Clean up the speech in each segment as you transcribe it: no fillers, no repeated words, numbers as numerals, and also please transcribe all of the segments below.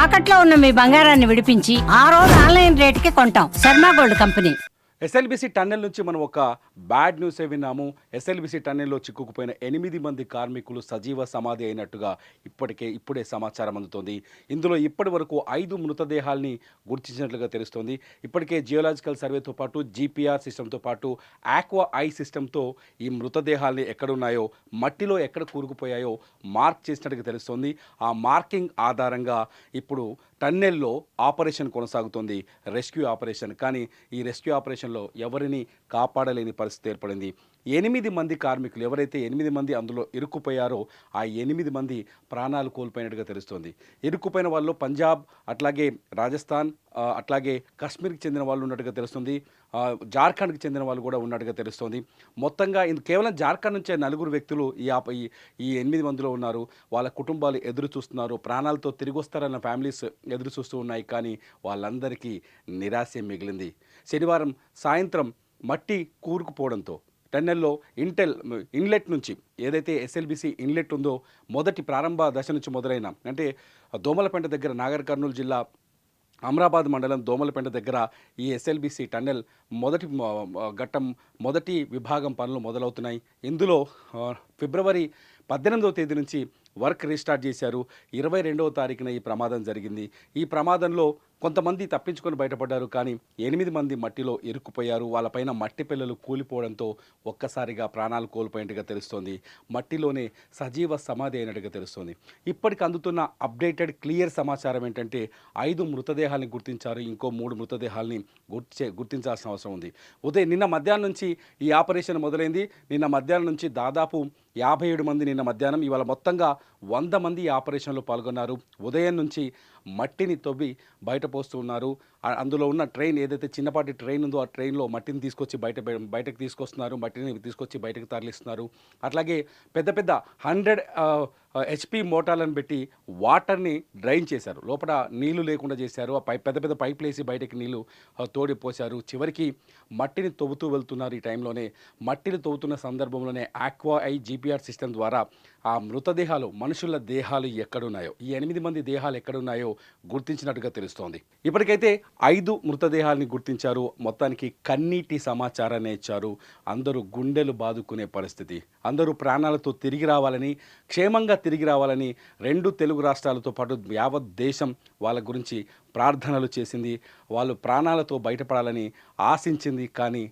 తాకట్లో ఉన్న మీ బంగారాన్ని విడిపించి ఆ రోజు ఆన్లైన్ రేటుకి కొంటాం. Sharma gold company. SLBC tunnel నుంచి మనం ఒక బ్యాడ్ న్యూస్ విన్నాము. ఎస్ఎల్బిసి టన్నెల్లో చిక్కుకుపోయిన 8 మంది కార్మికులు సజీవ సమాధి అయినట్టుగా ఇప్పుడే సమాచారం అందుతోంది. ఇందులో ఇప్పటి వరకు 5 మృతదేహాల్ని గుర్తించినట్లుగా తెలుస్తోంది. ఇప్పటికే జియోలాజికల్ సర్వేతో పాటు జీపీఆర్ సిస్టంతో పాటు ఆక్వా ఐ సిస్టంతో ఈ మృతదేహాల్ని ఎక్కడున్నాయో, మట్టిలో ఎక్కడ కూరుకుపోయాయో మార్క్ చేసినట్టుగా తెలుస్తోంది. ఆ మార్కింగ్ ఆధారంగా ఇప్పుడు టన్నెల్లో ఆపరేషన్ కొనసాగుతోంది, రెస్క్యూ ఆపరేషన్. కానీ ఈ రెస్క్యూ ఆపరేషన్లో ఎవరిని కాపాడలేని పరిస్థితి ఏర్పడింది. 8 మంది కార్మికులు, ఎవరైతే 8 మంది అందులో ఇరుక్కుపోయారో ఆ 8 మంది ప్రాణాలు కోల్పోయినట్టుగా తెలుస్తోంది. ఇరుక్కుపోయిన వాళ్ళు పంజాబ్, అట్లాగే రాజస్థాన్, అట్లాగే కాశ్మీర్కి చెందిన వాళ్ళు ఉన్నట్టుగా తెలుస్తుంది. జార్ఖండ్కి చెందిన వాళ్ళు కూడా ఉన్నట్టుగా తెలుస్తోంది. మొత్తంగా కేవలం జార్ఖండ్ నుంచే 4 వ్యక్తులు ఈ 8 మందిలో ఉన్నారు. వాళ్ళ కుటుంబాలు ఎదురు చూస్తున్నారు. ప్రాణాలతో తిరిగి వస్తారన్న ఫ్యామిలీస్ ఎదురు చూస్తూ ఉన్నాయి. కానీ వాళ్ళందరికీ నిరాశ మిగిలింది. శనివారం సాయంత్రం మట్టి కూరుకుపోవడంతో టన్నెల్లో ఇన్లెట్ నుంచి, ఏదైతే ఎస్ఎల్బిసి ఇన్లెట్ ఉందో, మొదటి ప్రారంభ దశ నుంచి మొదలైన, అంటే దోమలపెంట దగ్గర, నాగర్ కర్నూలు జిల్లా అమరాబాద్ మండలం దోమలపెంట దగ్గర ఈ ఎస్ఎల్బిసి టన్నెల్ మొదటి విభాగం పనులు మొదలవుతున్నాయి. ఇందులో ఫిబ్రవరి 18వ తేదీ నుంచి వర్క్ రీస్టార్ట్ చేశారు. 22వ తారీఖున ఈ ప్రమాదం జరిగింది. ఈ ప్రమాదంలో కొంతమంది తప్పించుకొని బయటపడ్డారు. కానీ 8 మంది మట్టిలో ఇరుక్కుపోయారు. వాళ్ళపైన మట్టి పిల్లలు కూలిపోవడంతో ఒక్కసారిగా ప్రాణాలు కోల్పోయినట్టుగా తెలుస్తోంది. మట్టిలోనే సజీవ సమాధి అయినట్టుగా తెలుస్తోంది. ఇప్పటికి అందుతున్న అప్డేటెడ్ క్లియర్ సమాచారం ఏంటంటే 5 మృతదేహాల్ని గుర్తించారు. ఇంకో 3 మృతదేహాల్ని గుర్తించాల్సిన అవసరం ఉంది. నిన్న మధ్యాహ్నం నుంచి ఈ ఆపరేషన్ మొదలైంది. నిన్న మధ్యాహ్నం నుంచి దాదాపు 57 మంది నిన్న మధ్యాహ్నం, ఇవాళ మొత్తంగా 100 మంది ఈ ఆపరేషన్లో పాల్గొన్నారు. ఉదయం నుంచి మట్టిని తవ్వి బయట పోస్తూ ఉన్నారు. అందులో ఉన్న ట్రైన్, ఏదైతే చిన్నపాటి ట్రైన్ ఉందో ఆ ట్రైన్లో మట్టిని తీసుకొచ్చి బయటకు తీసుకొస్తున్నారు. మట్టిని తీసుకొచ్చి బయటకు తరలిస్తున్నారు. అట్లాగే పెద్ద 100 HP మోటార్లను పెట్టి వాటర్ని డ్రైన్ చేశారు. లోపల నీళ్లు లేకుండా చేశారు. ఆ పెద్ద పైపులు వేసి బయటకి నీళ్లు తోడి పోశారు. చివరికి మట్టిని తవ్వుతూ వెళ్తున్నారు. ఈ టైంలోనే మట్టిని తవ్వుతున్న సందర్భంలోనే ఆక్వా ఐ జీపీఆర్ సిస్టమ్ ద్వారా ఆ మృతదేహాలు, మనుషుల దేహాలు ఎక్కడున్నాయో, ఈ 8 మంది దేహాలు ఎక్కడున్నాయో గుర్తించినట్టుగా తెలుస్తోంది. ఇప్పటికైతే 5 మృతదేహాలని గుర్తించారు. మొత్తానికి కన్నీటి సమాచారాన్ని ఇచ్చారు. అందరూ గుండెలు బాదుకునే పరిస్థితి. అందరూ ప్రాణాలతో తిరిగి రావాలని, క్షేమంగా తిరిగి రావాలని 2 తెలుగు రాష్ట్రాలతో పాటు యావత్ దేశం వాళ్ళ గురించి ప్రార్థనలు చేసింది. వాళ్ళు ప్రాణాలతో బయటపడాలని ఆశించింది. కానీ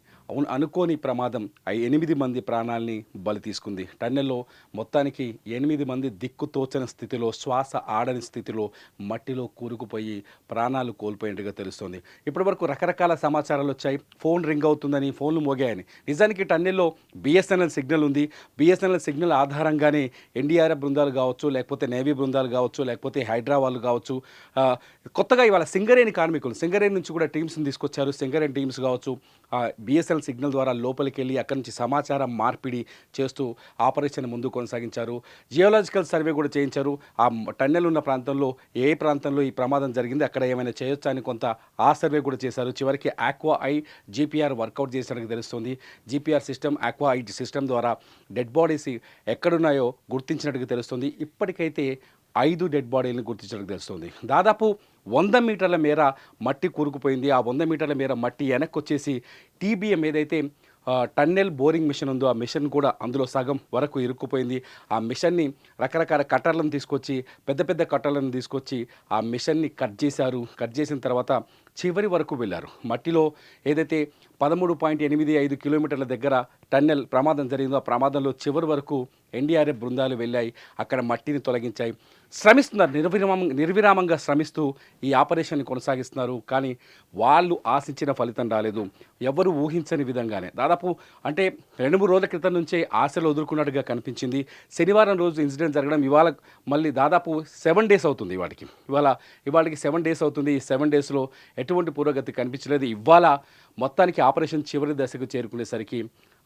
అనుకోని ప్రమాదం 8 మంది ప్రాణాలని బలి తీసుకుంది. టన్నెల్లో మొత్తానికి 8 మంది దిక్కుతోచని స్థితిలో, శ్వాస ఆడని స్థితిలో మట్టిలో కూరుకుపోయి ప్రాణాలు కోల్పోయినట్టుగా తెలుస్తోంది. ఇప్పటివరకు రకరకాల సమాచారాలు వచ్చాయి. ఫోన్ రింగ్ అవుతుందని, ఫోన్లు మోగాయని. నిజానికి టన్నెల్లో బిఎస్ఎన్ఎల్ సిగ్నల్ ఉంది. బిఎస్ఎన్ఎల్ సిగ్నల్ ఆధారంగానే ఎన్డీఆర్ఎఫ్ బృందాలు కావచ్చు, లేకపోతే నేవీ బృందాలు కావచ్చు, లేకపోతే హైడ్రా వాళ్ళు కావచ్చు, కొత్తగా ఇవాళ సింగరేణి కార్మికులు, సింగరేణి నుంచి కూడా టీమ్స్ని తీసుకొచ్చారు. సింగరేణి టీమ్స్ కావచ్చు, బిఎస్ఎన్ఎల్ సిగ్నల్ ద్వారా లోపలికి వెళ్ళి అక్కడి నుంచి సమాచారం మార్పిడి చేస్తూ ఆపరేషన్ ముందు కొనసాగించారు. జియోలాజికల్ సర్వే కూడా చేయించారు. ఆ టన్నెల్ ఉన్న ప్రాంతంలో ఏ ప్రాంతంలో ఈ ప్రమాదం జరిగింది, అక్కడ ఏమైనా చేయొచ్చా అని కొంత ఆ సర్వే కూడా చేశారు. చివరికి ఆక్వా ఐ జీపీఆర్ వర్కౌట్ చేసినట్టు తెలుస్తుంది. GPR system, aqua I system ద్వారా డెడ్ బాడీస్ ఎక్కడున్నాయో గుర్తించినట్టుగా తెలుస్తుంది. ఇప్పటికైతే 5 డెడ్ బాడీలను గుర్తించడానికి తెలుస్తుంది. దాదాపు 100 మీటర్ల మేర మట్టి కూరుకుపోయింది. ఆ 100 మీటర్ల మేర మట్టి వెనక్కి వచ్చేసి టీబీఎం, ఏదైతే టన్నెల్ బోరింగ్ మిషన్ ఉందో ఆ మిషన్ కూడా అందులో సగం వరకు ఇరుక్కుపోయింది. ఆ మిషన్ని రకరకాల కట్టర్లను తీసుకొచ్చి, పెద్ద కట్టర్లను తీసుకొచ్చి ఆ మిషన్ని కట్ చేశారు. కట్ చేసిన తర్వాత చివరి వరకు వెళ్ళారు. మట్టిలో ఏదైతే 13.85 కిలోమీటర్ల దగ్గర టన్నెల్ ప్రమాదం జరిగిందో ఆ ప్రమాదంలో చివరి వరకు ఎన్డీఆర్ఎఫ్ బృందాలు వెళ్ళాయి. అక్కడ మట్టిని తొలగించాయి. శ్రమిస్తున్నారు, నిర్విరామంగా శ్రమిస్తూ ఈ ఆపరేషన్ని కొనసాగిస్తున్నారు. కానీ వాళ్ళు ఆశించిన ఫలితం రాలేదు. ఎవరు ఊహించని విధంగానే దాదాపు, అంటే 2-3 రోజుల క్రితం నుంచే ఆశలు వదులుకున్నట్టుగా కనిపించింది. శనివారం రోజు ఇన్సిడెంట్ జరగడం, ఇవాళ మళ్ళీ దాదాపు 7 డేస్ అవుతుంది. ఇవాళకి 7 డేస్ అవుతుంది. ఈ 7 డేస్లో ఎటువంటి పురోగతి కనిపించలేదు. ఇవాళ మొత్తానికి ఆపరేషన్ చివరి దశకు చేరుకునేసరికి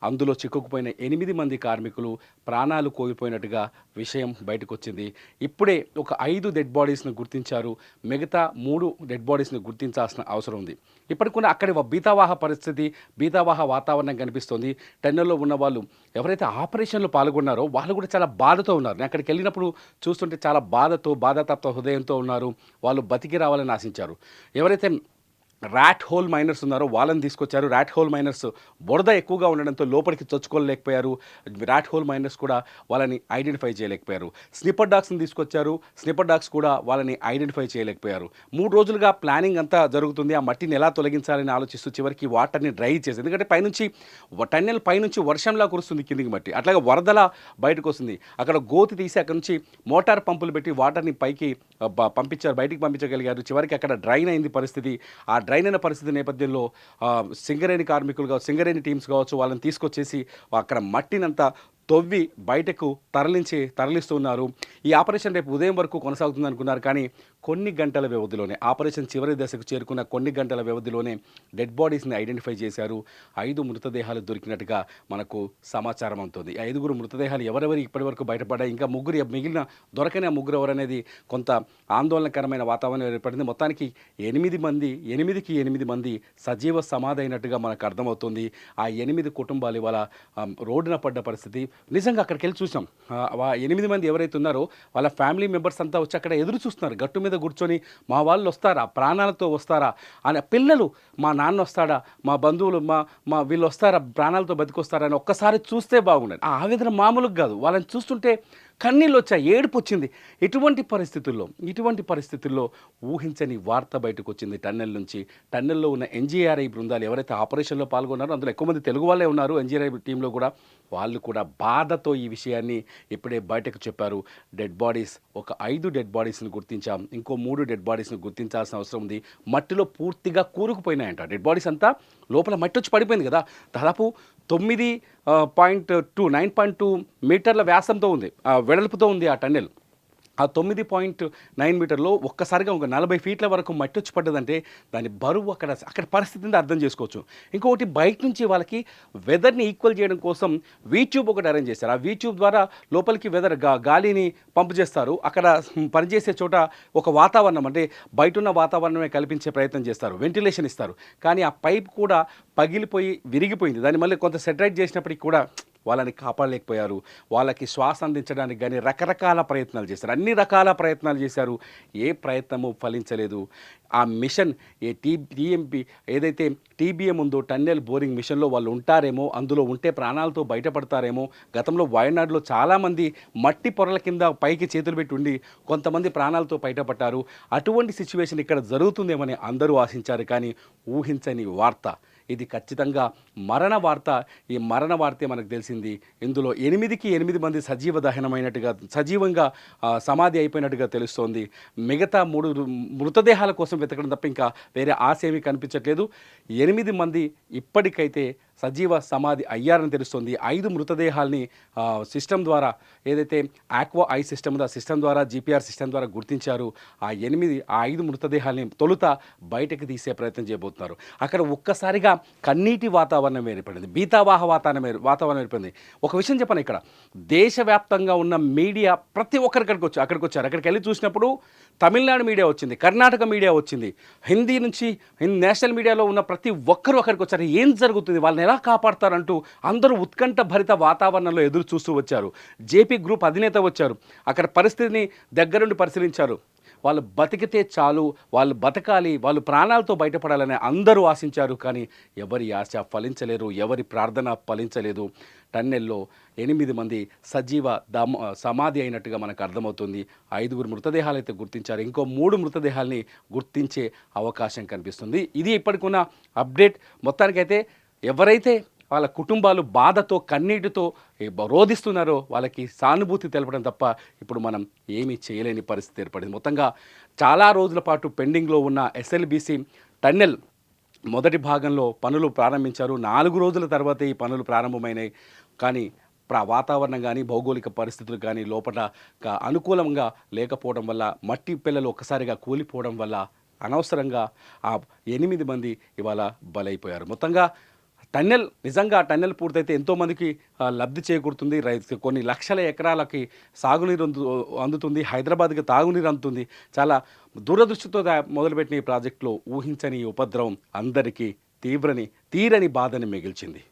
అందులో చిక్కుకుపోయిన 8 మంది కార్మికులు ప్రాణాలు కోల్పోయినట్టుగా విషయం బయటకు వచ్చింది. ఇప్పుడే ఒక 5 డెడ్ బాడీస్ను గుర్తించారు. మిగతా 3 డెడ్ బాడీస్ని గుర్తించాల్సిన అవసరం ఉంది. ఇప్పటికి కూడా అక్కడి బీతావాహ పరిస్థితి, బీతావాహ వాతావరణం కనిపిస్తుంది. టన్నెల్లో ఉన్న వాళ్ళు ఎవరైతే ఆపరేషన్లో పాల్గొన్నారో వాళ్ళు కూడా చాలా బాధతో ఉన్నారు. నేను అక్కడికి వెళ్ళినప్పుడు చూస్తుంటే చాలా బాధాతప్త హృదయంతో ఉన్నారు. వాళ్ళు బతికి రావాలని ఆశించారు. ఎవరైతే ర్యాట్ హోల్ మైనర్స్ ఉన్నారో వాళ్ళని తీసుకొచ్చారు. ర్యాట్ హోల్ మైనర్స్ బురద ఎక్కువగా ఉండడంతో లోపలికి చొచ్చుకోలేకపోయారు. ర్యాట్ హోల్ మైనర్స్ కూడా వాళ్ళని ఐడెంటిఫై చేయలేకపోయారు. స్నిపర్ డాగ్స్ని తీసుకొచ్చారు. స్నిపర్ డాగ్స్ కూడా వాళ్ళని ఐడెంటిఫై చేయలేకపోయారు. 3 రోజులుగా ప్లానింగ్ అంతా జరుగుతుంది. ఆ మట్టిని ఎలా తొలగించాలని ఆలోచిస్తూ చివరికి వాటర్ని డ్రై చేసి, ఎందుకంటే పైనుంచి టన్నెల్ పైనుంచి వర్షంలా కురుస్తుంది కిందికి మట్టి, అట్లాగే వరదలా బయటకు వస్తుంది. అక్కడ గోతి తీసి అక్కడ నుంచి మోటార్ పంపులు పెట్టి వాటర్ని పైకి పంపించారు, బయటికి పంపించగలిగారు. చివరికి అక్కడ డ్రైన్ అయింది పరిస్థితి. ఆ డ్రైన్ అయిన పరిస్థితి నేపథ్యంలో సింగరేణి టీమ్స్ కావచ్చు వాళ్ళని తీసుకొచ్చేసి అక్కడ మట్టినంతా తవ్వి బయటకు తరలిస్తున్నారు. ఈ ఆపరేషన్ రేపు ఉదయం వరకు కొనసాగుతుంది అనుకున్నారు. కానీ కొన్ని గంటల వ్యవధిలోనే, ఆపరేషన్ చివరి దశకు చేరుకున్న కొన్ని గంటల వ్యవధిలోనే డెడ్ బాడీస్ని ఐడెంటిఫై చేశారు. 5 మృతదేహాలు దొరికినట్టుగా మనకు సమాచారం అవుతుంది. 5 మృతదేహాలు ఎవరెవరు ఇప్పటివరకు బయటపడ్డాయి, ఇంకా మిగిలిన దొరకని 3 ఎవరనేది కొంత ఆందోళనకరమైన వాతావరణం ఏర్పడింది. మొత్తానికి 8 మంది సజీవ సమాధి అయినట్టుగా మనకు అర్థమవుతుంది. ఆ 8 కుటుంబాలు ఇవాళ రోడ్డున పడ్డ పరిస్థితి. నిజంగా అక్కడికి వెళ్ళి చూసాం. 8 మంది ఎవరైతే ఉన్నారో వాళ్ళ ఫ్యామిలీ మెంబర్స్ అంతా వచ్చి అక్కడ ఎదురు చూస్తున్నారు. గట్టు మీద కూర్చొని మా వాళ్ళు వస్తారా, ప్రాణాలతో వస్తారా అని. పిల్లలు మా నాన్న వస్తాడా, మా బంధువులు మా వీళ్ళు వస్తారా, ప్రాణాలతో బతికొస్తారా అని ఒక్కసారి చూస్తే బాగుండేది. ఆ ఆవేదన మామూలుగా కాదు. వాళ్ళని చూస్తుంటే కన్నీళ్ళు వచ్చాయి, ఏడుపు వచ్చింది. ఇటువంటి పరిస్థితుల్లో ఊహించని వార్త బయటకు వచ్చింది టన్నెల్ నుంచి. టన్నెల్లో ఉన్న ఎన్జీఆర్ఐ బృందాలు ఎవరైతే ఆపరేషన్లో పాల్గొన్నారో అందులో ఎక్కువ మంది తెలుగు వాళ్ళే ఉన్నారు. ఎన్జీఆర్ఐ టీంలో కూడా వాళ్ళు కూడా బాధతో ఈ విషయాన్ని ఇప్పుడే బయటకు చెప్పారు. డెడ్ బాడీస్ ఒక 5 డెడ్ బాడీస్ని గుర్తించాం, ఇంకో 3 డెడ్ బాడీస్ని గుర్తించాల్సిన అవసరం ఉంది. మట్టిలో పూర్తిగా కూరుకుపోయినాయంట డెడ్ బాడీస్ అంతా. లోపల మట్టి వచ్చి పడిపోయింది కదా. దాదాపు 9.2 మీటర్ల వ్యాసంతో ఉంది, వెడల్పుతో ఉంది ఆ టన్నెల్. ఆ 9.9 మీటర్లో ఒక్కసారిగా ఒక 40 ఫీట్ల వరకు మట్టి వచ్చి పడ్డదంటే దాని బరువు అక్కడ పరిస్థితిని అర్థం చేసుకోవచ్చు. ఇంకొకటి బయట నుంచి వాళ్ళకి వెదర్ని ఈక్వల్ చేయడం కోసం వీట్యూబ్ ఒకటి అరేంజ్ చేస్తారు. ఆ వీట్యూబ్ ద్వారా లోపలికి గాలిని పంపు చేస్తారు. అక్కడ పనిచేసే చోట ఒక వాతావరణం, అంటే బయట ఉన్న వాతావరణమే కల్పించే ప్రయత్నం చేస్తారు, వెంటిలేషన్ ఇస్తారు. కానీ ఆ పైప్ కూడా పగిలిపోయి విరిగిపోయింది. దాన్ని మళ్ళీ కొంత సెటరైట్ చేసినప్పటికీ కూడా వాళ్ళని కాపాడలేకపోయారు. వాళ్ళకి శ్వాస అందించడానికి కానీ రకరకాల ప్రయత్నాలు చేశారు, అన్ని రకాల ప్రయత్నాలు చేశారు. ఏ ప్రయత్నము ఫలించలేదు. ఆ మిషన్ టీఎంపీ ఏదైతే టీబీఎం ఉందో, టన్నెల్ బోరింగ్ మిషన్లో వాళ్ళు ఉంటారేమో, అందులో ఉంటే ప్రాణాలతో బయటపడతారేమో. గతంలో వయనాడులో చాలామంది మట్టి పొరల కింద పైకి చేతులు పెట్టి ఉండి కొంతమంది ప్రాణాలతో బయటపడ్డారు. అటువంటి సిచ్యువేషన్ ఇక్కడ జరుగుతుందేమని అందరూ ఆశించారు. కానీ ఊహించని వార్త ఇది, ఖచ్చితంగా మరణ వార్త. ఈ మరణ వార్తే మనకు తెలిసింది. ఇందులో 8 మంది సజీవంగా సమాధి అయిపోయినట్టుగా తెలుస్తోంది. మిగతా 3 మృతదేహాల కోసం వెతకడం తప్ప ఇంకా వేరే ఆశ ఏమీ కనిపించట్లేదు. 8 మంది ఇప్పటికైతే సజీవ సమాధి అయ్యారని తెలుస్తుంది. 5 మృతదేహాల్ని సిస్టమ్ ద్వారా, ఏదైతే ఆక్వా ఐ సిస్టమ్ ఉందో ఆ సిస్టమ్ ద్వారా, జీపీఆర్ సిస్టమ్ ద్వారా గుర్తించారు. ఆ 5 మృతదేహాల్ని తొలుత బయటకు తీసే ప్రయత్నం చేయబోతున్నారు. అక్కడ ఒక్కసారిగా కన్నీటి వాతావరణం ఏర్పడింది, బీతావాహ వాతావరణం ఏర్పడింది. ఒక విషయం చెప్పను, ఇక్కడ దేశవ్యాప్తంగా ఉన్న మీడియా ప్రతి ఒక్కరు అక్కడికి వచ్చారు. అక్కడికి వెళ్ళి చూసినప్పుడు తమిళనాడు మీడియా వచ్చింది, కర్ణాటక మీడియా వచ్చింది, హిందీ నుంచి నేషనల్ మీడియాలో ఉన్న ప్రతి ఒక్కరూ అక్కడికి వచ్చారు. ఏం జరుగుతుంది, వాళ్ళని ఎలా కాపాడతారంటూ అందరూ ఉత్కంఠ భరిత వాతావరణంలో ఎదురు చూస్తూ వచ్చారు. జేపీ గ్రూప్ అధినేత వచ్చారు, అక్కడ పరిస్థితిని దగ్గరుండి పరిశీలించారు. వాళ్ళు బతికితే చాలు, వాళ్ళు బతకాలి, వాళ్ళు ప్రాణాలతో బయటపడాలని అందరూ ఆశించారు. కానీ ఎవరి ఆశ ఫలించలేరు, ఎవరి ప్రార్థన ఫలించలేదు. టన్నెల్లో 8 మంది సజీవ సమాధి అయినట్టుగా మనకు అర్థమవుతుంది. 5 మృతదేహాలు అయితే గుర్తించారు, ఇంకో 3 మృతదేహాల్ని గుర్తించే అవకాశం కనిపిస్తుంది. ఇది ఇప్పటికున్న అప్డేట్. మొత్తానికైతే ఎవరైతే వాళ్ళ కుటుంబాలు బాధతో కన్నీటితో రోధిస్తున్నారో వాళ్ళకి సానుభూతి తెలపడం తప్ప ఇప్పుడు మనం ఏమీ చేయలేని పరిస్థితి ఏర్పడింది. మొత్తంగా చాలా రోజుల పాటు పెండింగ్లో ఉన్న ఎస్ఎల్బీసీ టన్నెల్ మొదటి భాగంలో పనులు ప్రారంభించారు. 4 రోజుల తర్వాత ఈ పనులు ప్రారంభమైనాయి. కానీ వాతావరణం కానీ భౌగోళిక పరిస్థితులు కానీ లోపల అనుకూలంగా లేకపోవడం వల్ల, మట్టి పిల్లలు ఒక్కసారిగా కూలిపోవడం వల్ల అనవసరంగా ఆ 8 మంది ఇవాళ బలైపోయారు. మొత్తంగా టన్నెల్ నిజంగా ఆ టన్నెల్ పూర్తయితే ఎంతోమందికి లబ్ధి చేకూరుతుంది. కొన్ని లక్షల ఎకరాలకి సాగునీరు అందుతుంది. హైదరాబాద్కి తాగునీరు అందుతుంది. చాలా దూరదృష్టితో మొదలుపెట్టిన ఈ ప్రాజెక్టులో ఊహించని ఈ ఉపద్రవం అందరికీ తీరని బాధని మిగిల్చింది.